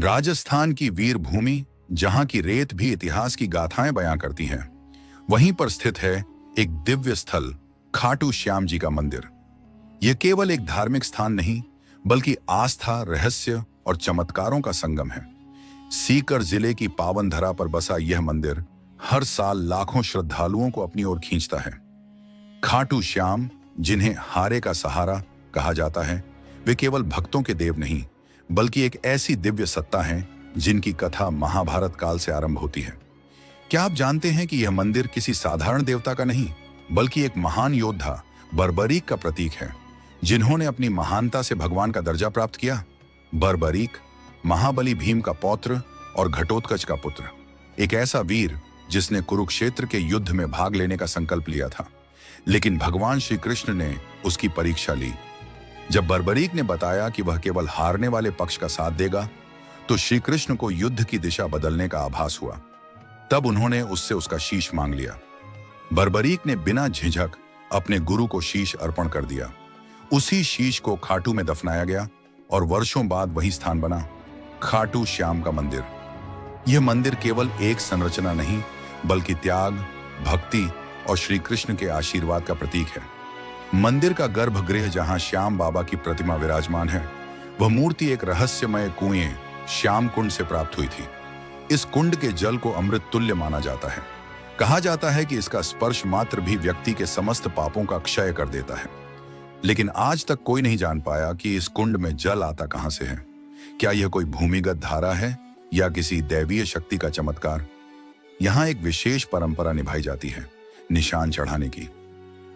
राजस्थान की वीर भूमि, जहां की रेत भी इतिहास की गाथाएं बयां करती है, वहीं पर स्थित है एक दिव्य स्थल, खाटू श्याम जी का मंदिर। यह केवल एक धार्मिक स्थान नहीं, बल्कि आस्था, रहस्य और चमत्कारों का संगम है। सीकर जिले की पावन धरा पर बसा यह मंदिर हर साल लाखों श्रद्धालुओं को अपनी ओर खींचता है। खाटू श्याम, जिन्हें हारे का सहारा कहा जाता है, वे केवल भक्तों के देव नहीं, बल्कि एक ऐसी दिव्य सत्ता है जिनकी कथा महाभारत काल से आरंभ होती है। क्या आप जानते हैं कि यह मंदिर किसी साधारण देवता का नहीं, बल्कि एक महान योद्धा बर्बरीक का प्रतीक है, जिन्होंने अपनी महानता से भगवान का दर्जा प्राप्त किया। बर्बरीक महाबली भीम का पौत्र और घटोत्कच का पुत्र, एक ऐसा वीर जिसने कुरुक्षेत्र के युद्ध में भाग लेने का संकल्प लिया था, लेकिन भगवान श्री कृष्ण ने उसकी परीक्षा ली। जब बर्बरीक ने बताया कि वह केवल हारने वाले पक्ष का साथ देगा, तो श्री कृष्ण को युद्ध की दिशा बदलने का आभास हुआ। तब उन्होंने उससे उसका शीश मांग लिया। बर्बरीक ने बिना झिझक अपने गुरु को शीश अर्पण कर दिया। उसी शीश को खाटू में दफनाया गया और वर्षों बाद वही स्थान बना, खाटू श्याम का मंदिर। यह मंदिर केवल एक संरचना नहीं, बल्कि त्याग, भक्ति और श्री कृष्ण के आशीर्वाद का प्रतीक है। मंदिर का गर्भगृह, जहां श्याम बाबा की प्रतिमा विराजमान है, वह मूर्ति एक रहस्यमय कुएं श्याम कुंड से प्राप्त हुई थी। इस कुंड के जल को अमृत तुल्य माना जाता है। कहा जाता है कि इसका स्पर्श मात्र भी व्यक्ति के समस्त पापों का क्षय कर देता है। लेकिन आज तक कोई नहीं जान पाया कि इस कुंड में जल आता कहां से है। क्या यह कोई भूमिगत धारा है या किसी दैवीय शक्ति का चमत्कार? यहां एक विशेष परंपरा निभाई जाती है, निशान चढ़ाने की।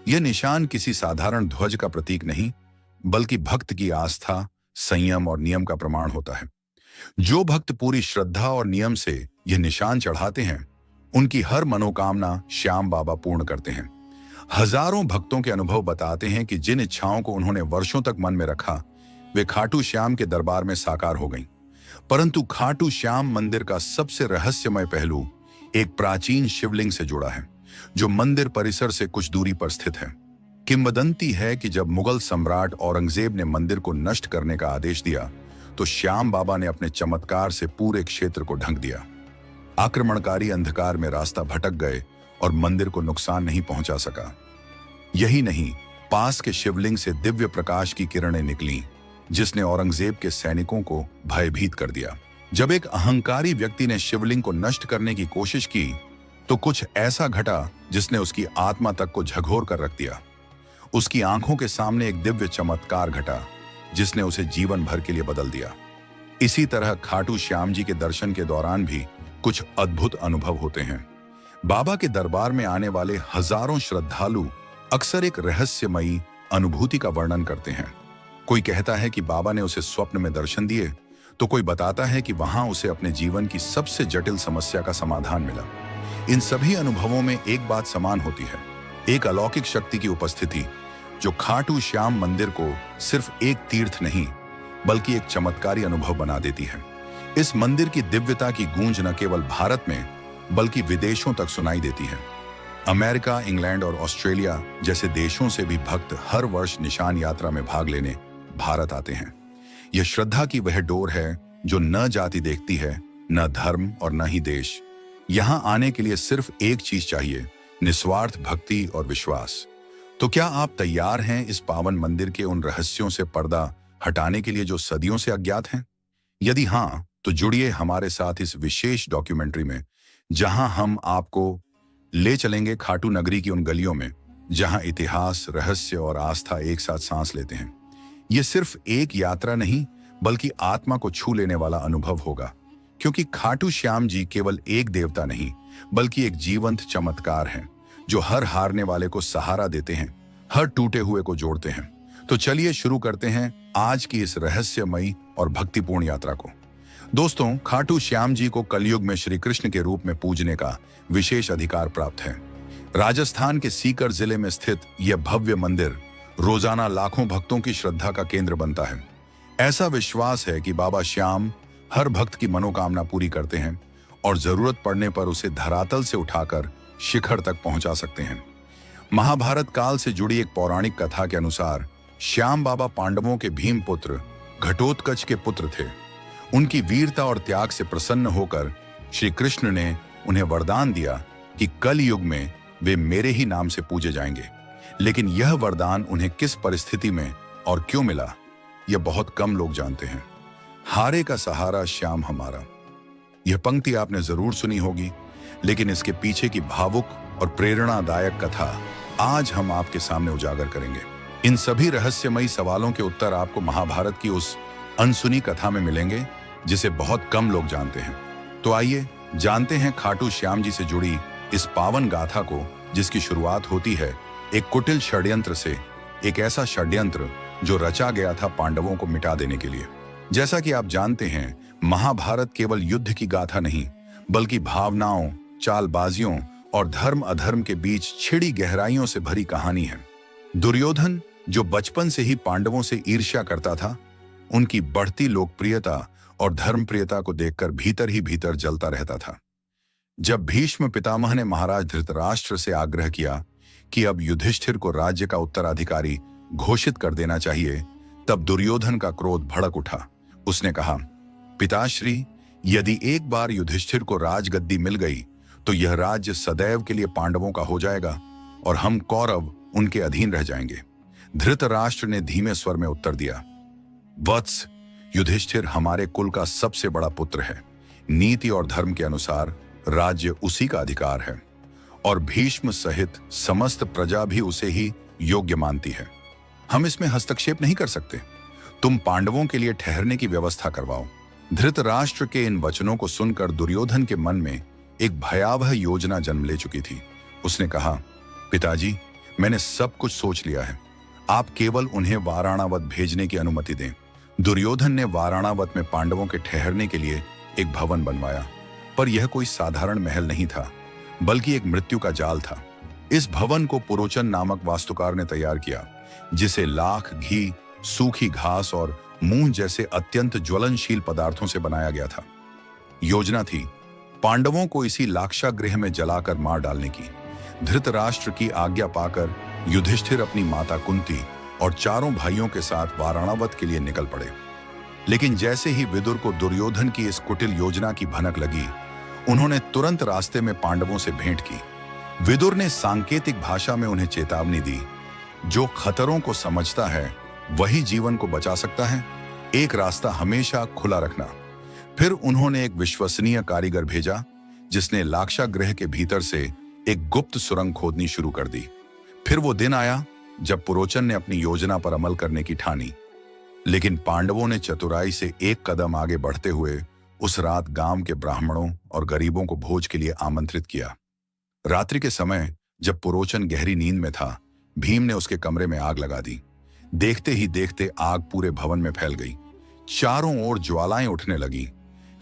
यह निशान किसी साधारण ध्वज का प्रतीक नहीं, बल्कि भक्त की आस्था, संयम और नियम का प्रमाण होता है। जो भक्त पूरी श्रद्धा और नियम से यह निशान चढ़ाते हैं, उनकी हर मनोकामना श्याम बाबा पूर्ण करते हैं। हजारों भक्तों के अनुभव बताते हैं कि जिन इच्छाओं को उन्होंने वर्षों तक मन में रखा, वे खाटू श्याम के दरबार में साकार हो गईं। परंतु खाटू श्याम मंदिर का सबसे रहस्यमय पहलू एक प्राचीन शिवलिंग से जुड़ा है, जो मंदिर परिसर से कुछ दूरी पर स्थित है। किंवदंती है कि जब मुगल सम्राट औरंगजेब ने मंदिर को नष्ट करने का आदेश दिया, तो श्याम बाबा ने अपने चमत्कार से पूरे क्षेत्र को ढक दिया। आक्रमणकारी अंधकार में रास्ता भटक गए और मंदिर को नुकसान नहीं पहुंचा सका। यही नहीं, पास के शिवलिंग से दिव्य प्रकाश की किरणें निकलीं, जिसने औरंगजेब के सैनिकों को भयभीत कर दिया। जब एक अहंकारी व्यक्ति ने शिवलिंग को नष्ट करने की कोशिश की, तो कुछ ऐसा घटा जिसने उसकी आत्मा तक को झकझोर कर रख दिया। उसकी आंखों के सामने एक दिव्य चमत्कार घटा, जिसने उसे जीवन भर के लिए बदल दिया। इसी तरह खाटू श्याम जी के दर्शन के दौरान भी कुछ अद्भुत अनुभव होते हैं। बाबा के दरबार में आने वाले हजारों श्रद्धालु अक्सर एक रहस्यमयी अनुभूति का वर्णन करते हैं। कोई कहता है कि बाबा ने उसे स्वप्न में दर्शन दिए, तो कोई बताता है कि वहां उसे अपने जीवन की सबसे जटिल समस्या का समाधान मिला। इन सभी अनुभवों में एक बात समान होती है, एक अलौकिक शक्ति की उपस्थिति, जो खाटू श्याम मंदिर को सिर्फ एक तीर्थ नहीं, बल्कि एक चमत्कारी अनुभव बना देती है। इस मंदिर की दिव्यता की गूंज न केवल भारत में, बल्कि विदेशों तक सुनाई देती है। अमेरिका, इंग्लैंड और ऑस्ट्रेलिया जैसे देशों से भी भक्त हर वर्ष निशान यात्रा में भाग लेने भारत आते हैं। यह श्रद्धा की वह डोर है जो न जाति देखती है, न धर्म और न ही देश। यहां आने के लिए सिर्फ एक चीज चाहिए, निस्वार्थ भक्ति और विश्वास। तो क्या आप तैयार हैं इस पावन मंदिर के उन रहस्यों से पर्दा हटाने के लिए जो सदियों से अज्ञात हैं? यदि हां, तो जुड़िए हमारे साथ इस विशेष डॉक्यूमेंट्री में, जहां हम आपको ले चलेंगे खाटू नगरी की उन गलियों में, जहां इतिहास, रहस्य और आस्था एक साथ सांस लेते हैं। यह सिर्फ एक यात्रा नहीं, बल्कि आत्मा को छू लेने वाला अनुभव होगा, क्योंकि खाटू श्याम जी केवल एक देवता नहीं, बल्कि एक जीवंत चमत्कार है, जो हर हारने वाले को सहारा देते हैं, हर टूटे हुए को जोड़ते हैं। तो चलिए शुरू करते हैं आज की इस रहस्यमयी और भक्तिपूर्ण यात्रा को। दोस्तों, खाटू श्याम जी को कलयुग में श्री कृष्ण के रूप में पूजने का विशेष अधिकार प्राप्त है। राजस्थान के सीकर जिले में स्थित यह भव्य मंदिर रोजाना लाखों भक्तों की श्रद्धा का केंद्र बनता है। ऐसा विश्वास है कि बाबा श्याम हर भक्त की मनोकामना पूरी करते हैं और जरूरत पड़ने पर उसे धरातल से उठाकर शिखर तक पहुंचा सकते हैं। महाभारत काल से जुड़ी एक पौराणिक कथा के अनुसार श्याम बाबा पांडवों के भीम पुत्र घटोत्कच के पुत्र थे। उनकी वीरता और त्याग से प्रसन्न होकर श्री कृष्ण ने उन्हें वरदान दिया कि कल युग में वे मेरे ही नाम से पूजे जाएंगे। लेकिन यह वरदान उन्हें किस परिस्थिति में और क्यों मिला, यह बहुत कम लोग जानते हैं। हारे का सहारा श्याम हमारा, यह पंक्ति आपने जरूर सुनी होगी, लेकिन इसके पीछे की भावुक और प्रेरणादायक कथा आज हम आपके सामने उजागर करेंगे। इन सभी रहस्यमयी सवालों के उत्तर आपको महाभारत की उस अनसुनी कथा में मिलेंगे जिसे बहुत कम लोग जानते हैं। तो आइए जानते हैं खाटू श्याम जी से जुड़ी इस पावन गाथा को, जिसकी शुरुआत होती है एक कुटिल षड्यंत्र से। एक ऐसा षड्यंत्र जो रचा गया था पांडवों को मिटा देने के लिए। जैसा कि आप जानते हैं, महाभारत केवल युद्ध की गाथा नहीं, बल्कि भावनाओं, चालबाजियों और धर्म अधर्म के बीच छिड़ी गहराइयों से भरी कहानी है। दुर्योधन, जो बचपन से ही पांडवों से ईर्ष्या करता था, उनकी बढ़ती लोकप्रियता और धर्मप्रियता को देखकर भीतर ही भीतर जलता रहता था। जब भीष्म पितामह ने महाराज धृतराष्ट्र से आग्रह किया कि अब युधिष्ठिर को राज्य का उत्तराधिकारी घोषित कर देना चाहिए, तब दुर्योधन का क्रोध भड़क उठा। उसने कहा, पिताश्री, यदि एक बार युधिष्ठिर को राजगद्दी मिल गई तो यह राज्य सदैव के लिए पांडवों का हो जाएगा और हम कौरव उनके अधीन रह जाएंगे। धृतराष्ट्र ने धीमे स्वर में उत्तर दिया, वत्स, युधिष्ठिर हमारे कुल का सबसे बड़ा पुत्र है। नीति और धर्म के अनुसार राज्य उसी का अधिकार है और भीष्म सहित समस्त प्रजा भी उसे ही योग्य मानती है। हम इसमें हस्तक्षेप नहीं कर सकते। तुम पांडवों के लिए ठहरने की व्यवस्था करवाओ। धृतराष्ट्र के इन वचनों को सुनकर दुर्योधन के मन में एक भयावह योजना जन्म ले चुकी थी। उसने कहा, पिताजी, मैंने सब कुछ सोच लिया है। आप केवल उन्हें वाराणावत भेजने की अनुमति दें। दुर्योधन ने वाराणावत में पांडवों के ठहरने के लिए एक भवन बनवाया, पर यह कोई साधारण महल नहीं था, बल्कि एक मृत्यु का जाल था। इस भवन को पुरोचन नामक वास्तुकार ने तैयार किया, जिसे लाख, घी, सूखी घास और मूंग जैसे अत्यंत ज्वलनशील पदार्थों से बनाया गया था। योजना थी पांडवों को इसी लाक्षागृह में जलाकर मार डालने की। धृतराष्ट्र की आज्ञा पाकर युधिष्ठिर अपनी माता कुंती और चारों भाइयों के साथ वाराणावत के लिए निकल पड़े। लेकिन जैसे ही विदुर को दुर्योधन की इस कुटिल योजना की भनक लगी, उन्होंने तुरंत रास्ते में पांडवों से भेंट की। विदुर ने सांकेतिक भाषा में उन्हें चेतावनी दी, जो खतरों को समझता है वही जीवन को बचा सकता है। एक रास्ता हमेशा खुला रखना। फिर उन्होंने एक विश्वसनीय कारीगर भेजा, जिसने लाक्षागृह के भीतर से एक गुप्त सुरंग खोदनी शुरू कर दी। फिर वो दिन आया जब पुरोचन ने अपनी योजना पर अमल करने की ठानी। लेकिन पांडवों ने चतुराई से एक कदम आगे बढ़ते हुए उस रात गांव के ब्राह्मणों और गरीबों को भोज के लिए आमंत्रित किया। रात्रि के समय जब पुरोचन गहरी नींद में था, भीम ने उसके कमरे में आग लगा दी। देखते ही देखते आग पूरे भवन में फैल गई। चारों ओर ज्वालाएं उठने लगी,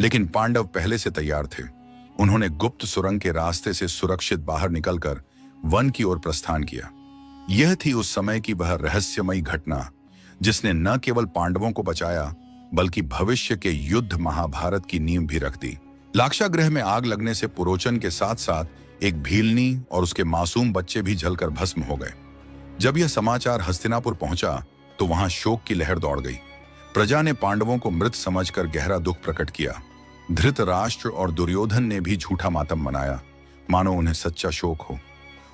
लेकिन पांडव पहले से तैयार थे। उन्होंने गुप्त सुरंग के रास्ते से सुरक्षित बाहर निकलकर वन की ओर प्रस्थान किया। यह थी उस समय की वह रहस्यमयी घटना जिसने न केवल पांडवों को बचाया, बल्कि भविष्य के युद्ध महाभारत की नींव भी रख दी। लाक्षागृह में आग लगने से पुरोचन के साथ साथ एक भीलनी और उसके मासूम बच्चे भी जलकर भस्म हो गए। जब यह समाचार हस्तिनापुर पहुंचा तो वहां शोक की लहर दौड़ गई। प्रजा ने पांडवों को मृत समझकर गहरा दुख प्रकट किया। धृतराष्ट्र और दुर्योधन ने भी झूठा मातम मनाया, मानो उन्हें सच्चा शोक हो।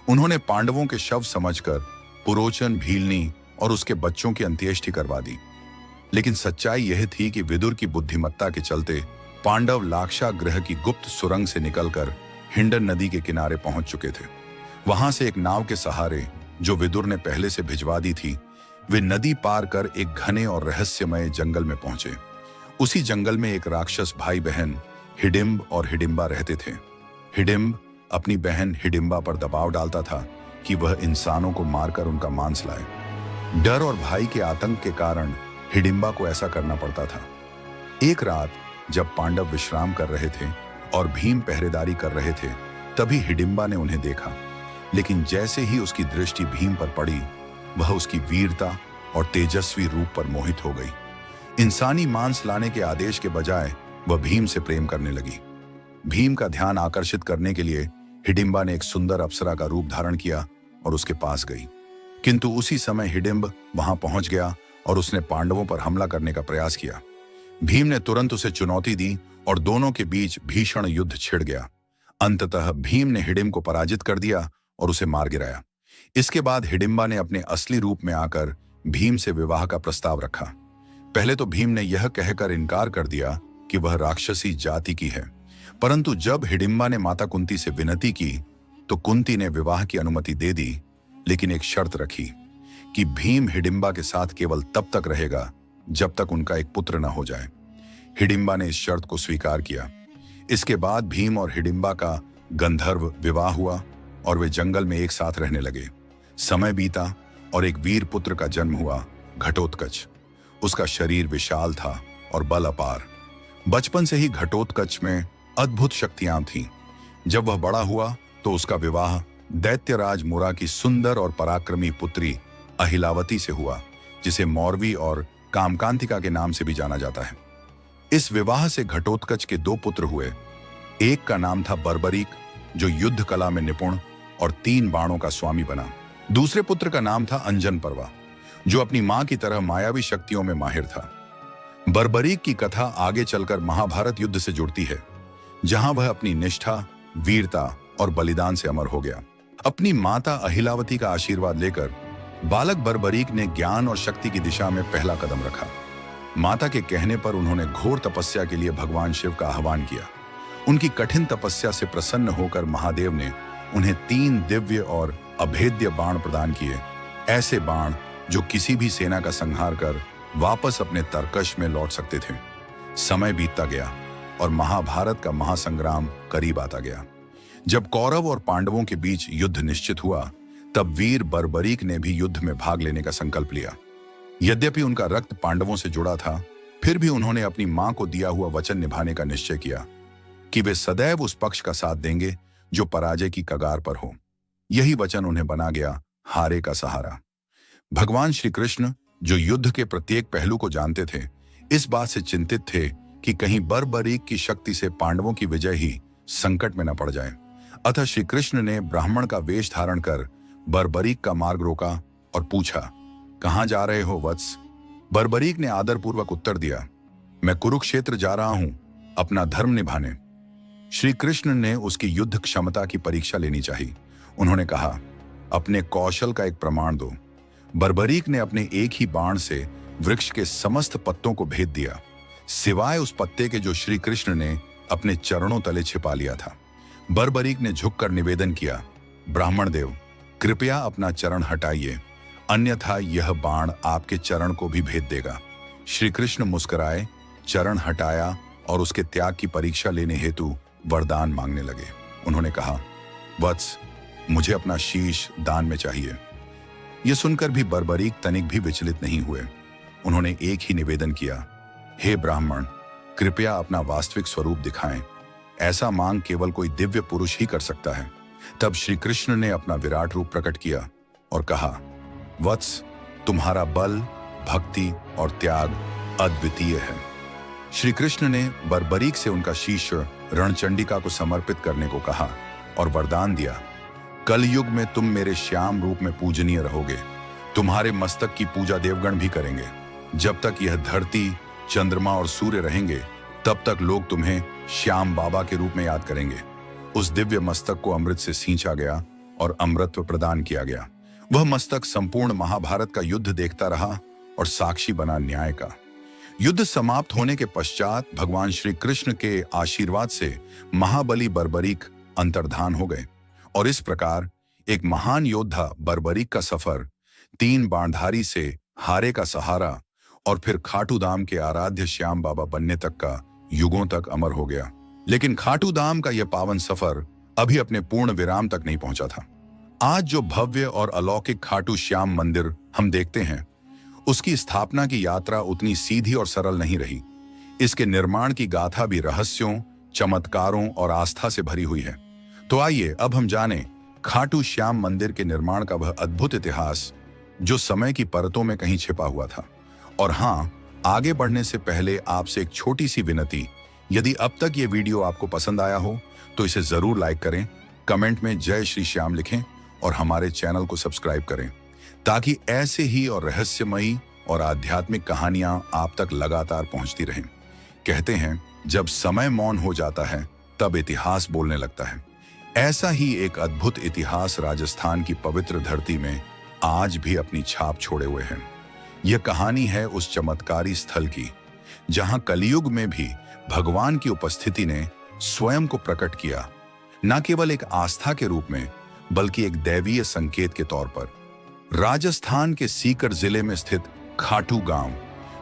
उन्होंने पांडवों के शव समझकर पुरोचन, भीलनी और उसके बच्चों की अंत्येष्टि करवा दी। लेकिन सच्चाई यह थी कि विदुर की बुद्धिमत्ता के चलते पांडव लाक्षागृह की गुप्त सुरंग से निकलकर हिंडन नदी के किनारे पहुंच चुके थे। वहां से एक नाव के सहारे, जो विदुर ने पहले से भिजवा दी थी, वे नदी पार कर एक घने और रहस्यमय जंगल में पहुंचे। उसी जंगल में एक राक्षस भाई बहन हिडिंब और हिडिंबा रहते थे। हिडिंब अपनी बहन हिडिंबा पर दबाव डालता था कि वह इंसानों को मारकर उनका मांस लाए। डर और भाई के आतंक के कारण हिडिंबा को ऐसा करना पड़ता था। एक रात जब पांडव विश्राम कर रहे थे और भीम पहरेदारी कर रहे थे, तभी हिडिंबा ने उन्हें देखा। लेकिन जैसे ही उसकी दृष्टि भीम पर पड़ी, वह उसकी वीरता और तेजस्वी रूप पर मोहित हो गई। इंसानी मांस लाने के आदेश के बजाय वह भीम से प्रेम करने लगी। भीम का ध्यान आकर्षित करने के लिए हिडिंबा ने एक सुंदर अप्सरा का रूप धारण किया और उसके पास गई। किंतु उसी समय हिडिंब वहां पहुंच गया और उसने पांडवों पर हमला करने का प्रयास किया। भीम ने तुरंत उसे चुनौती दी और दोनों के बीच भीषण युद्ध छिड़ गया। अंततः भीम ने हिडिंबा को पराजित कर दिया और उसे मार गिराया। इसके बाद हिडिंबा ने अपने असली रूप में आकर भीम से विवाह का प्रस्ताव रखा। पहले तो भीम ने यह कहकर इनकार कर दिया कि वह राक्षसी जाति की है, परंतु जब हिडिंबा ने माता कुंती से विनती की तो कुंती ने विवाह की अनुमति दे दी, लेकिन एक शर्त रखी कि भीम हिडिंबा के साथ केवल तब तक रहेगा जब तक उनका एक पुत्र न हो जाए। हिडिंबा ने इस शर्त को स्वीकार किया। इसके बाद भीम और हिडिंबा का गंधर्व विवाह हुआ और वे जंगल में एक साथ रहने लगे। समय बीता और एक वीर पुत्र का जन्म हुआ, घटोत्कच। उसका शरीर विशाल था और बल अपार। बचपन से ही घटोत्कच में अद्भुत शक्तियां थीं। जब वह बड़ा हुआ तो उसका विवाह दैत्यराज मुरा की सुंदर और पराक्रमी पुत्री अहिलावती से हुआ, जिसे मौरवी और कामकांतिका के नाम से भी जाना जाता है। इस विवाह से घटोत्कच के 2 पुत्र हुए। एक का नाम था बर्बरीक, जो युद्ध कला में निपुण और 3 बाणों का स्वामी बना। दूसरे पुत्र का नाम था अंजन पर्वा, जो अपनी मां की तरह मायावी शक्तियों में माहिर था। बर्बरीक की कथा आगे चलकर महाभारत युद्ध से जुड़ती है, जहां वह अपनी निष्ठा, वीरता और बलिदान से अमर हो गया। अपनी माता अहिलावती का आशीर्वाद लेकर बालक बर्बरीक ने ज्ञान और शक्ति की दिशा में पहला कदम रखा। माता के कहने पर उन्होंने घोर तपस्या के लिए भगवान शिव का आह्वान किया। उनकी कठिन तपस्या से प्रसन्न होकर महादेव ने उन्हें 3 दिव्य और अभेद्य बाण प्रदान किए, ऐसे बाण जो किसी भी सेना का संहार कर वापस अपने तरकश में लौट सकते थे। समय बीतता गया और महाभारत का महासंग्राम करीब आता गया। जब कौरव और पांडवों के बीच युद्ध निश्चित हुआ, तब वीर बर्बरीक ने भी युद्ध में भाग लेने का संकल्प लिया। यद्यपि उनका रक्त पांडवों से जुड़ा था, फिर भी उन्होंने अपनी मां को दिया हुआ वचन निभाने का निश्चय किया कि वे सदैव उस पक्ष का साथ देंगे जो पराजय की कगार पर हो। यही वचन उन्हें बना गया हारे का सहारा। भगवान श्री कृष्ण, जो युद्ध के प्रत्येक पहलू को जानते थे, इस बात से चिंतित थे कि कहीं बर्बरीक की शक्ति से पांडवों की विजय ही संकट में न पड़ जाए। अतः श्री कृष्ण ने ब्राह्मण का वेश धारण कर बर्बरीक का मार्ग रोका और पूछा, कहां जा रहे हो वत्स? बर्बरीक ने आदरपूर्वक उत्तर दिया, मैं कुरुक्षेत्र जा रहा हूं अपना धर्म निभाने। श्री कृष्ण ने उसकी युद्ध क्षमता की परीक्षा लेनी चाहिए। उन्होंने कहा, अपने कौशल का एक प्रमाण दो। बर्बरीक ने अपने एक ही बाण से वृक्ष के समस्त पत्तों को भेद दिया, सिवाय उस पत्ते के जो श्री कृष्ण ने अपने चरणों तले छिपा लिया था। बर्बरीक ने झुककर निवेदन किया, ब्राह्मण देव, कृपया अपना चरण हटाइए, अन्यथा यह बाण आपके चरण को भी भेद देगा। श्री कृष्ण मुस्कुराए, चरण हटाया और उसके त्याग की परीक्षा लेने हेतु वरदान मांगने लगे। उन्होंने कहा, वत्स, मुझे अपना शीश दान में चाहिए। यह सुनकर भी बर्बरीक तनिक भी विचलित नहीं हुए। उन्होंने एक ही निवेदन किया, हे ब्राह्मण, कृपया अपना वास्तविक स्वरूप दिखाएं। ऐसा मांग केवल कोई दिव्य पुरुष ही कर सकता है। तब श्री कृष्ण ने अपना विराट रूप प्रकट किया और कहा, वत्स, तुम्हारा बल, भक्ति और त्याग अद्वितीय है। श्री कृष्ण ने बर्बरीक से उनका शीश रणचंडिका को समर्पित करने को कहा और वरदान दिया, कलयुग में तुम मेरे श्याम रूप में पूजनीय रहोगे। तुम्हारे मस्तक की पूजा देवगण भी करेंगे। जब तक यह धरती, चंद्रमा और सूर्य रहेंगे, तब तक लोग तुम्हें श्याम बाबा के रूप में याद करेंगे। उस दिव्य मस्तक को अमृत से सींचा गया और अमृतत्व प्रदान किया गया। वह मस्तक संपूर्ण महाभारत का युद्ध देखता रहा और साक्षी बना न्याय का। युद्ध समाप्त होने के पश्चात भगवान श्री कृष्ण के आशीर्वाद से महाबली बर्बरीक अंतर्धान हो गए और इस प्रकार एक महान योद्धा बर्बरीक का सफर 3 बाणधारी से हारे का सहारा और फिर खाटू धाम के आराध्य श्याम बाबा बनने तक का युगों तक अमर हो गया। लेकिन खाटू धाम का यह पावन सफर अभी अपने पूर्ण विराम तक नहीं पहुंचा था। आज जो भव्य और अलौकिक खाटू श्याम मंदिर हम देखते हैं, उसकी स्थापना की यात्रा उतनी सीधी और सरल नहीं रही। इसके निर्माण की गाथा भी रहस्यों, चमत्कारों और आस्था से भरी हुई है। तो आइए अब हम जानें खाटू श्याम मंदिर के निर्माण का वह अद्भुत इतिहास जो समय की परतों में कहीं छिपा हुआ था। और हाँ, आगे बढ़ने से पहले आपसे एक छोटी सी विनती, यदि अब तक ये वीडियो आपको पसंद आया हो तो इसे जरूर लाइक करें, कमेंट में जय श्री श्याम लिखें और हमारे चैनल को सब्सक्राइब करें, ताकि ऐसे ही और रहस्यमयी और आध्यात्मिक कहानियां आप तक लगातार पहुंचती रहें। कहते हैं, जब समय मौन हो जाता है तब इतिहास बोलने लगता है। ऐसा ही एक अद्भुत इतिहास राजस्थान की पवित्र धरती में आज भी अपनी छाप छोड़े हुए है। यह कहानी है उस चमत्कारी स्थल की जहां कलयुग में भी भगवान की उपस्थिति ने स्वयं को प्रकट किया, न केवल एक आस्था के रूप में बल्कि एक दैवीय संकेत के तौर पर। राजस्थान के सीकर जिले में स्थित खाटू गांव,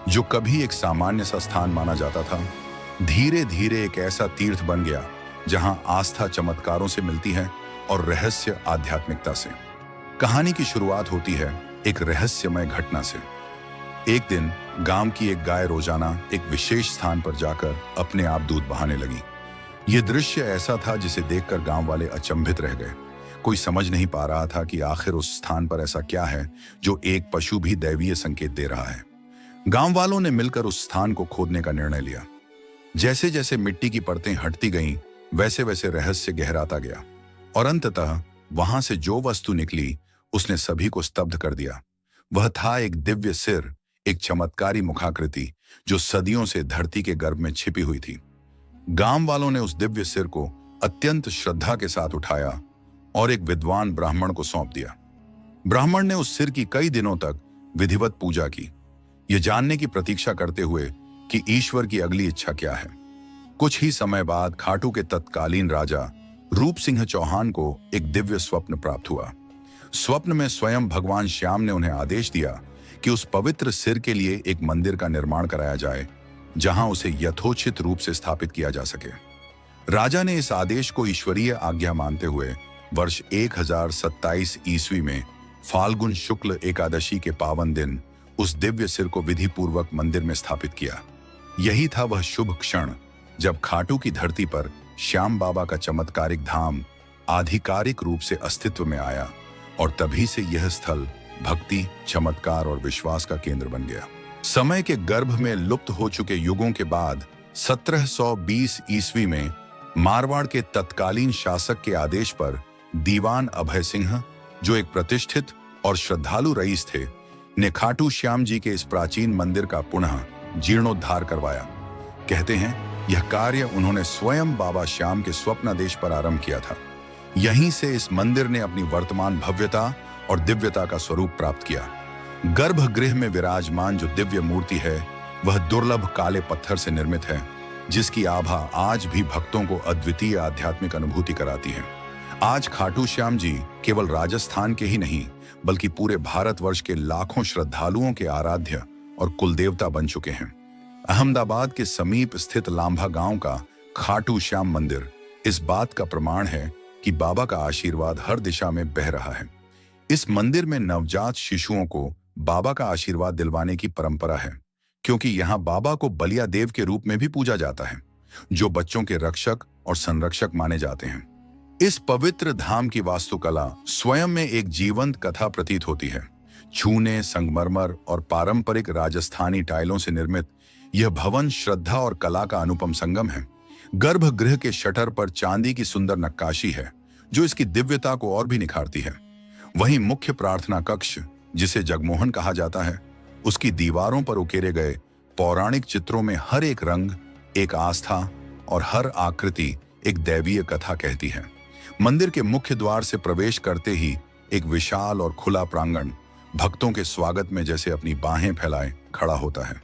जो कभी एक सामान्य सा स्थान माना जाता था, धीरे धीरे एक ऐसा तीर्थ बन गया जहां आस्था चमत्कारों से मिलती है और रहस्य आध्यात्मिकता से। कहानी की शुरुआत होती है एक रहस्यमय घटना से। एक दिन गांव की एक गाय रोजाना एक विशेष स्थान पर जाकर अपने आप दूध बहाने लगी। यह दृश्य ऐसा था जिसे देखकर गांव वाले अचंभित रह गए। कोई समझ नहीं पा रहा था कि आखिर उस स्थान पर ऐसा क्या है जो एक पशु भी दैवीय संकेत दे रहा है। गांव वालों ने मिलकर उस स्थान को खोदने का निर्णय लिया। जैसे जैसे मिट्टी की परतें हटती गईं, वैसे वैसे रहस्य गहराता गया और अंततः वहां से जो वस्तु निकली उसने सभी को स्तब्ध कर दिया। वह था एक दिव्य सिर, एक चमत्कारी मुखाकृति जो सदियों से धरती के गर्भ में छिपी हुई थी। गांव वालों ने उस दिव्य सिर को अत्यंत श्रद्धा के साथ उठाया और एक विद्वान ब्राह्मण को सौंप दिया। ब्राह्मण ने उस सिर की कई दिनों तक विधिवत पूजा की, यह जानने की प्रतीक्षा करते हुए कि ईश्वर की अगली इच्छा क्या है। कुछ ही समय बाद खाटू के तत्कालीन राजा रूप सिंह चौहान को एक दिव्य स्वप्न प्राप्त हुआ। स्वप्न में स्वयं भगवान श्याम ने उन्हें आदेश दिया कि उस पवित्र सिर के लिए एक मंदिर का निर्माण कराया जाए जहां उसे यथोचित रूप से स्थापित किया जा सके। राजा ने इस आदेश को ईश्वरीय आज्ञा मानते हुए वर्ष 1027 ईस्वी में फाल्गुन शुक्ल एकादशी के पावन दिन उस दिव्य सिर को विधि पूर्वक मंदिर में स्थापित किया। यही था वह शुभ क्षण जब खाटू की धरती पर श्याम बाबा का चमत्कारिक धाम आधिकारिक रूप से अस्तित्व में आया और तभी से यह स्थल भक्ति, चमत्कार और विश्वास का केंद्र बन गया। समय के गर्भ में लुप्त हो चुके युगों के बाद 1720 ईस्वी में मारवाड़ के तत्कालीन शासक के आदेश पर दीवान अभय सिंह, जो एक प्रतिष्ठित और श्रद्धालु रईस थे, ने खाटू श्याम जी के इस प्राचीन मंदिर का पुनः जीर्णोद्धार करवाया। कहते हैं यह कार्य उन्होंने स्वयं बाबा श्याम के स्वप्नादेश पर आरंभ किया था। यहीं से इस मंदिर ने अपनी वर्तमान भव्यता और दिव्यता का स्वरूप प्राप्त किया। गर्भगृह में विराजमान जो दिव्य मूर्ति है वह दुर्लभ काले पत्थर से निर्मित है, जिसकी आभा आज भी भक्तों को अद्वितीय आध्यात्मिक अनुभूति कराती है। आज खाटू श्याम जी केवल राजस्थान के ही नहीं बल्कि पूरे भारतवर्ष के लाखों श्रद्धालुओं के आराध्य और कुलदेवता बन चुके हैं। अहमदाबाद के समीप स्थित लांभा गांव का खाटू श्याम मंदिर इस बात का प्रमाण है कि बाबा का आशीर्वाद हर दिशा में बह रहा है। इस मंदिर में नवजात शिशुओं को बाबा का आशीर्वाद दिलवाने की परंपरा है, क्योंकि यहाँ बाबा को बलिया देव के रूप में भी पूजा जाता है, जो बच्चों के रक्षक और संरक्षक माने जाते हैं। इस पवित्र धाम की वास्तुकला स्वयं में एक जीवंत कथा प्रतीत होती है। चूने, संगमरमर और पारंपरिक राजस्थानी टाइलों से निर्मित यह भवन श्रद्धा और कला का अनुपम संगम है। गर्भगृह के शटर पर चांदी की सुंदर नक्काशी है जो इसकी दिव्यता को और भी निखारती है। वहीं मुख्य प्रार्थना कक्ष, जिसे जगमोहन कहा जाता है, उसकी दीवारों पर उकेरे गए पौराणिक चित्रों में हर एक रंग एक आस्था और हर आकृति एक दैवीय कथा कहती है। मंदिर के मुख्य द्वार से प्रवेश करते ही एक विशाल और खुला प्रांगण भक्तों के स्वागत में जैसे अपनी बाहें फैलाए खड़ा होता है।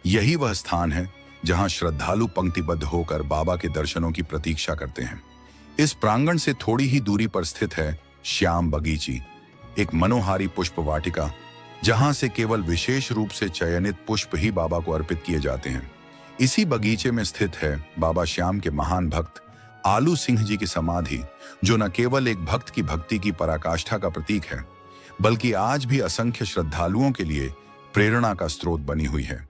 यही वह स्थान है जहां श्रद्धालु पंक्तिबद्ध होकर बाबा के दर्शनों की प्रतीक्षा करते हैं। इस प्रांगण से थोड़ी ही दूरी पर स्थित है श्याम बगीची, एक मनोहारी पुष्प वाटिका जहां से केवल विशेष रूप से चयनित पुष्प ही बाबा को अर्पित किए जाते हैं। इसी बगीचे में स्थित है बाबा श्याम के महान भक्त आलू सिंह जी की समाधि, जो न केवल एक भक्त की भक्ति की पराकाष्ठा का प्रतीक है बल्कि आज भी असंख्य श्रद्धालुओं के लिए प्रेरणा का स्रोत बनी हुई है।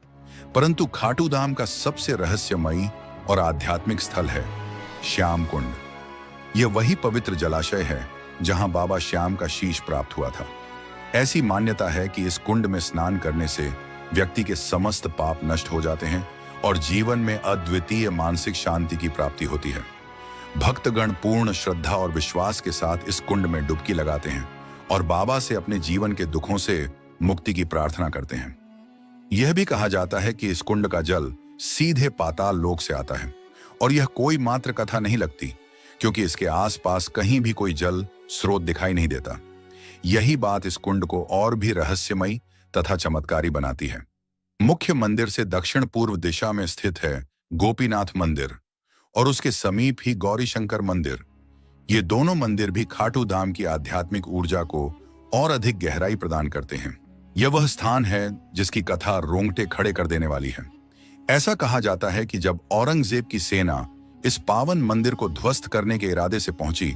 परंतु खाटू धाम का सबसे रहस्यमयी और आध्यात्मिक स्थल है श्याम कुंड। यह वही पवित्र जलाशय है जहां बाबा श्याम का शीश प्राप्त हुआ था। ऐसी मान्यता है कि इस कुंड में स्नान करने से व्यक्ति के समस्त पाप नष्ट हो जाते हैं और जीवन में अद्वितीय मानसिक शांति की प्राप्ति होती है। भक्तगण पूर्ण श्रद्धा और विश्वास के साथ इस कुंड में डुबकी लगाते हैं और बाबा से अपने जीवन के दुखों से मुक्ति की प्रार्थना करते हैं। यह भी कहा जाता है कि इस कुंड का जल सीधे पाताल लोक से आता है। और यह कोई मात्र कथा नहीं लगती, क्योंकि इसके आसपास कहीं भी कोई जल स्रोत दिखाई नहीं देता। यही बात इस कुंड को और भी रहस्यमयी तथा चमत्कारी बनाती है। मुख्य मंदिर से दक्षिण पूर्व दिशा में स्थित है गोपीनाथ मंदिर और उसके समीप ही गौरी शंकर मंदिर। ये दोनों मंदिर भी खाटू धाम की आध्यात्मिक ऊर्जा को और अधिक गहराई प्रदान करते हैं। यह वह स्थान है जिसकी कथा रोंगटे खड़े कर देने वाली है। ऐसा कहा जाता है कि जब औरंगजेब की सेना इस पावन मंदिर को ध्वस्त करने के इरादे से पहुंची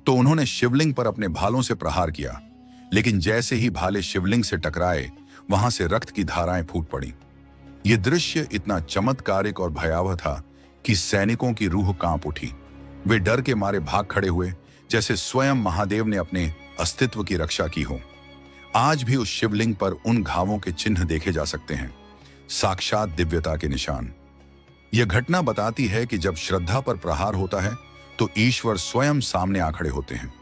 तो उन्होंने शिवलिंग पर अपने भालों से प्रहार किया, लेकिन जैसे ही भाले शिवलिंग से टकराए वहां से रक्त की धाराएं फूट पड़ी। यह दृश्य इतना चमत्कारिक और भयावह था कि सैनिकों की रूह कांप उठी। वे डर के मारे भाग खड़े हुए, जैसे स्वयं महादेव ने अपने अस्तित्व की रक्षा की हो। आज भी उस शिवलिंग पर उन घावों के चिन्ह देखे जा सकते हैं, साक्षात दिव्यता के निशान। यह घटना बताती है कि जब श्रद्धा पर प्रहार होता है तो ईश्वर स्वयं सामने आ खड़े होते हैं।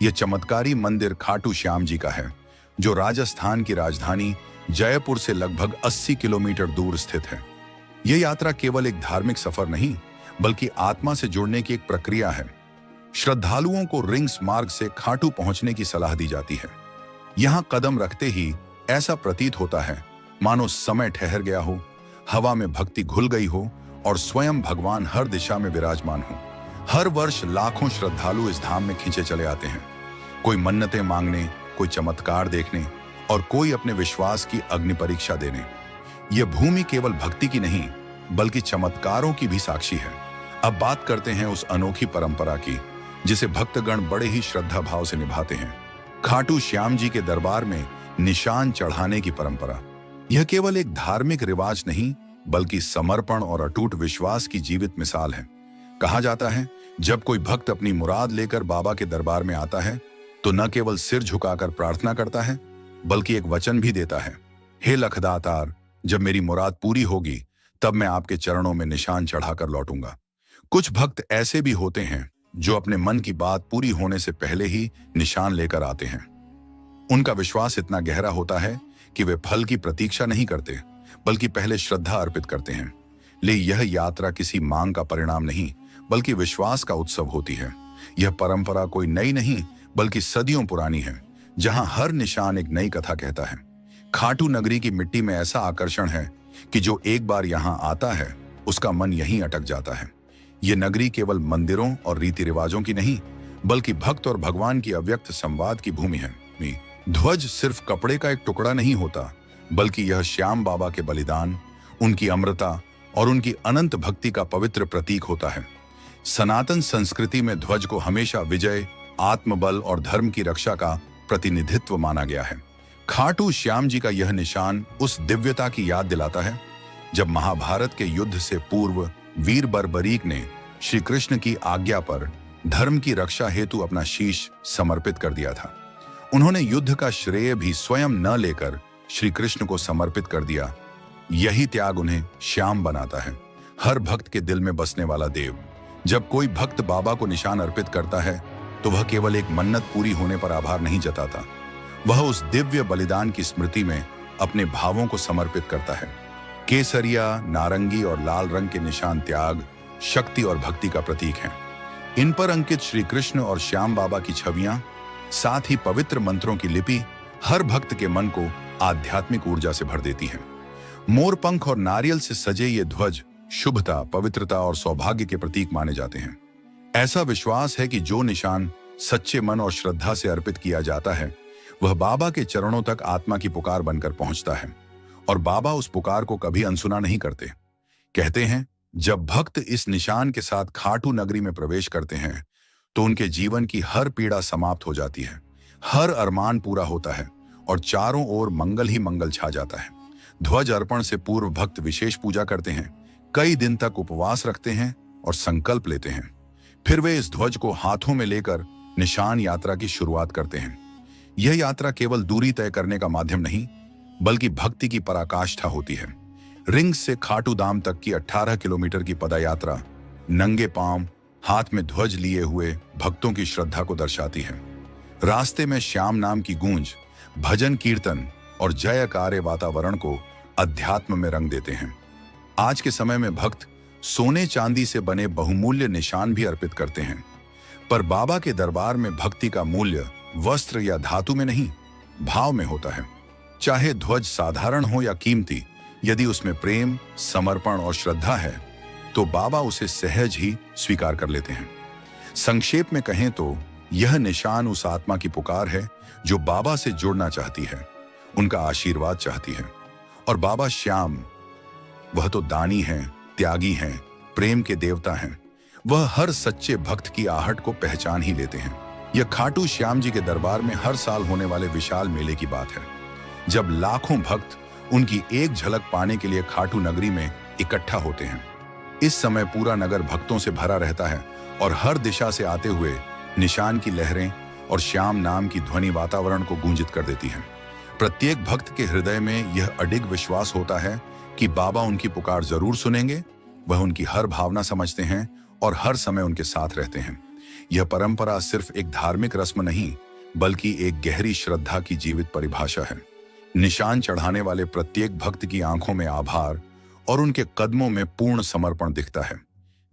यह चमत्कारी मंदिर खाटू श्याम जी का है, जो राजस्थान की राजधानी जयपुर से लगभग 80 किलोमीटर दूर स्थित है। यह यात्रा केवल एक धार्मिक सफर नहीं, बल्कि आत्मा से जुड़ने की एक प्रक्रिया है। श्रद्धालुओं को रिंग्स मार्ग से खाटू पहुंचने की सलाह दी जाती है। यहां कदम रखते ही ऐसा प्रतीत होता है मानो समय ठहर गया हो, हवा में भक्ति घुल गई हो और स्वयं भगवान हर दिशा में विराजमान हो। हर वर्ष लाखों श्रद्धालु इस धाम में खींचे चले आते हैं, कोई मन्नतें मांगने, कोई चमत्कार देखने और कोई अपने विश्वास की अग्नि परीक्षा देने। यह भूमि केवल भक्ति की नहीं, बल्कि चमत्कारों की भी साक्षी है। अब बात करते हैं उस अनोखी परंपरा की जिसे भक्तगण बड़े ही श्रद्धा भाव से निभाते हैं। खाटू श्याम जी के दरबार में निशान चढ़ाने की परंपरा। यह केवल एक धार्मिक रिवाज नहीं, बल्कि समर्पण और अटूट विश्वास की जीवित मिसाल है। कहा जाता है, जब कोई भक्त अपनी मुराद लेकर बाबा के दरबार में आता है तो न केवल सिर झुकाकर प्रार्थना करता है, बल्कि एक वचन भी देता है, हे लखदातार, जब मेरी मुराद पूरी होगी तब मैं आपके चरणों में निशान चढ़ाकर लौटूंगा। कुछ भक्त ऐसे भी होते हैं जो अपने मन की बात पूरी होने से पहले ही निशान लेकर आते हैं। उनका विश्वास इतना गहरा होता है कि वे फल की प्रतीक्षा नहीं करते, बल्कि पहले श्रद्धा अर्पित करते हैं। ले यह यात्रा किसी मांग का परिणाम नहीं, बल्कि विश्वास का उत्सव होती है। यह परंपरा कोई नई नहीं, बल्कि सदियों पुरानी है, जहां हर निशान एक नई कथा कहता है। खाटू नगरी की मिट्टी में ऐसा आकर्षण है कि जो एक बार यहां आता है उसका मन यहीं अटक जाता है। यह नगरी केवल मंदिरों और रीति रिवाजों की नहीं, बल्कि भक्त और भगवान की अव्यक्त संवाद की भूमि है। ध्वज सिर्फ कपड़े का एक टुकड़ा नहीं होता, बल्कि यह श्याम बाबा के बलिदान, उनकी अमरता और उनकी अनंत भक्ति का पवित्र प्रतीक होता है। सनातन संस्कृति में ध्वज को हमेशा विजय, आत्मबल और धर्म की रक्षा का प्रतिनिधित्व माना गया है। खाटू श्याम जी का यह निशान उस दिव्यता की याद दिलाता है जब महाभारत के युद्ध से पूर्व वीर बर्बरीक ने श्री कृष्ण की आज्ञा पर धर्म की रक्षा हेतु अपना शीश समर्पित कर दिया था। उन्होंने युद्ध का श्रेय भी स्वयं न लेकर श्री कृष्ण को समर्पित कर दिया। यही त्याग उन्हें श्याम बनाता है, हर भक्त के दिल में बसने वाला देव। जब कोई भक्त बाबा को निशान अर्पित करता है तो वह केवल एक मन्नत पूरी होने पर आभार नहीं जताता, वह उस दिव्य बलिदान की स्मृति में अपने भावों को समर्पित करता है। केसरिया, नारंगी और लाल रंग के निशान त्याग, शक्ति और भक्ति का प्रतीक हैं। इन पर अंकित श्री कृष्ण और श्याम बाबा की छवियां, साथ ही पवित्र मंत्रों की लिपि हर भक्त के मन को आध्यात्मिक ऊर्जा से भर देती है। मोरपंख और नारियल से सजे ये ध्वज शुभता, पवित्रता और सौभाग्य के प्रतीक माने जाते हैं। ऐसा विश्वास है कि जो निशान सच्चे मन और श्रद्धा से अर्पित किया जाता है, वह बाबा के चरणों तक आत्मा की पुकार बनकर पहुंचता है, और बाबा उस पुकार को कभी अनसुना नहीं करते। कहते हैं, जब भक्त इस निशान के साथ खाटू नगरी में प्रवेश करते हैं तो उनके जीवन की हर पीड़ा समाप्त हो जाती है, हर अरमान पूरा होता है और चारों ओर मंगल ही मंगल छा जाता है। ध्वज अर्पण से पूर्व भक्त विशेष पूजा करते हैं, कई दिन तक उपवास रखते हैं और संकल्प लेते हैं। फिर वे इस ध्वज को हाथों में लेकर निशान यात्रा की शुरुआत करते हैं। यह यात्रा केवल दूरी तय करने का माध्यम नहीं, बल्कि भक्ति की पराकाष्ठा होती है। रिंग से खाटू धाम तक की 18 किलोमीटर की पदयात्रा नंगे पांव, हाथ में ध्वज लिए हुए भक्तों की श्रद्धा को दर्शाती है। रास्ते में श्याम नाम की गूंज, भजन कीर्तन और जयकारे वातावरण को अध्यात्म में रंग देते हैं। आज के समय में भक्त सोने चांदी से बने बहुमूल्य निशान भी अर्पित करते हैं, पर बाबा के दरबार में भक्ति का मूल्य वस्त्र या धातु में नहीं, भाव में होता है। चाहे ध्वज साधारण हो या कीमती, यदि उसमें प्रेम, समर्पण और श्रद्धा है तो बाबा उसे सहज ही स्वीकार कर लेते हैं। संक्षेप में कहें तो यह निशान उस आत्मा की पुकार है जो बाबा से जुड़ना चाहती है, उनका आशीर्वाद चाहती है। और बाबा श्याम, वह तो दानी हैं, त्यागी हैं, प्रेम के देवता हैं। वह हर सच्चे भक्त की आहट को पहचान ही लेते हैं। यह खाटू श्याम जी के दरबार में हर साल होने वाले विशाल मेले की बात है, जब लाखों भक्त उनकी एक झलक पाने के लिए खाटू नगरी में इकट्ठा होते हैं। इस समय पूरा नगर भक्तों से भरा रहता है और हर दिशा से आते हुए निशान की लहरें और श्याम नाम की ध्वनि वातावरण को गूंजित कर देती हैं। प्रत्येक भक्त के हृदय में यह अडिग विश्वास होता है कि बाबा उनकी पुकार जरूर सुनेंगे। वह उनकी हर भावना समझते हैं और हर समय उनके साथ रहते हैं। यह परंपरा सिर्फ एक धार्मिक रस्म नहीं, बल्कि एक गहरी श्रद्धा की जीवित परिभाषा है। निशान चढ़ाने वाले प्रत्येक भक्त की आंखों में आभार और उनके कदमों में पूर्ण समर्पण दिखता है।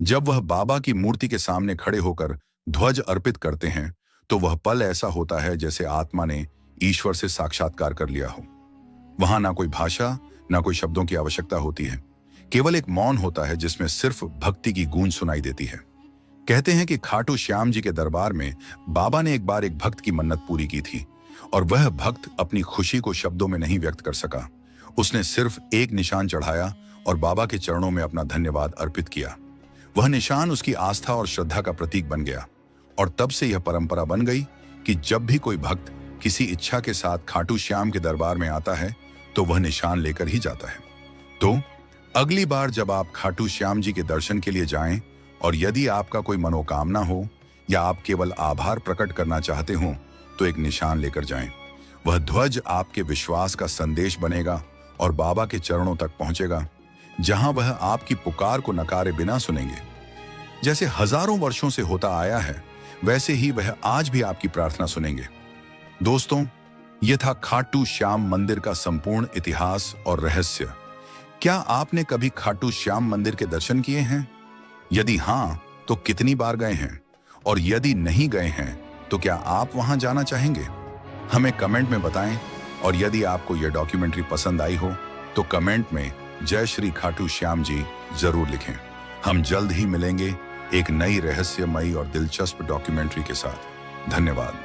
जब वह बाबा की मूर्ति के सामने खड़े होकर ध्वज अर्पित करते हैं तो वह पल ऐसा होता है जैसे आत्मा ने ईश्वर से साक्षात्कार कर लिया हो। वहां ना कोई भाषा, ना कोई शब्दों की आवश्यकता होती है, केवल एक मौन होता है जिसमें सिर्फ भक्ति की गूंज सुनाई देती है। कहते हैं कि खाटू श्याम जी के दरबार में बाबा ने एक बार एक भक्त की मन्नत पूरी की थी और वह भक्त अपनी खुशी को शब्दों में नहीं व्यक्त कर सका। उसने सिर्फ एक निशान चढ़ाया और बाबा के चरणों में अपना धन्यवाद अर्पित किया। वह निशान उसकी आस्था और श्रद्धा का प्रतीक बन गया और तब से यह परंपरा बन गई कि जब भी कोई भक्त किसी इच्छा के साथ खाटू श्याम के दरबार में आता है तो वह निशान लेकर ही जाता है। तो अगली बार जब आप खाटू श्याम जी के दर्शन के लिए जाएं और यदि आपका कोई मनोकामना हो या आप केवल आभार प्रकट करना चाहते हो तो एक निशान लेकर जाएं। वह ध्वज आपके विश्वास का संदेश बनेगा और बाबा के चरणों तक पहुंचेगा, जहां वह आपकी पुकार को नकारे बिना सुनेंगे। जैसे हजारों वर्षों से होता आया है, वैसे ही वह आज भी आपकी प्रार्थना सुनेंगे। दोस्तों, यह था खाटू श्याम मंदिर का संपूर्ण इतिहास और रहस्य। क्या आपने कभी खाटू श्याम मंदिर के दर्शन किए हैं? यदि हां, तो कितनी बार गए हैं? और यदि नहीं गए हैं तो क्या आप वहां जाना चाहेंगे? हमें कमेंट में बताएं। और यदि आपको यह डॉक्यूमेंट्री पसंद आई हो तो कमेंट में जय श्री खाटू श्याम जी जरूर लिखें। हम जल्द ही मिलेंगे एक नई रहस्यमयी और दिलचस्प डॉक्यूमेंट्री के साथ। धन्यवाद।